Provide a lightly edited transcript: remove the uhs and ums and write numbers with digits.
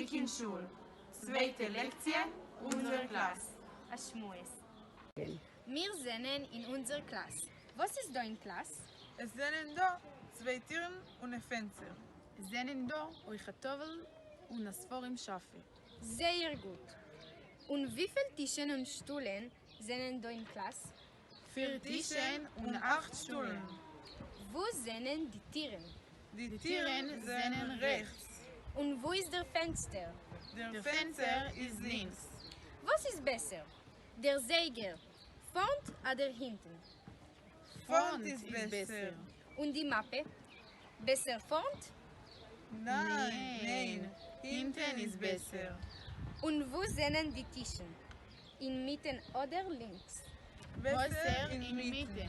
Zurück in Schule. Zweite Lektion, unsere Klasse. Ashmues. Wir sind in unserer Klasse. Was ist da in Klasse? Es sind da zwei Türen und ein Fenster. Es sind da euch Tovel und das Forum schaffe. Sehr gut. Und wie viele Tischen und Stühlen sind da in Klasse? 4 Tischen und 8 Stühlen. Wo sind die Tiere? Die Türen sind rechts. Und wo ist der Fenster? Der Fenster ist links. Was ist besser? Der Säger, vorn oder hinten? Vorn ist besser. Und die Mappe? Besser vorn? Nein, hinten ist besser. Und wo sind die Tischen? In Mitten oder links? Besser in in Mitte.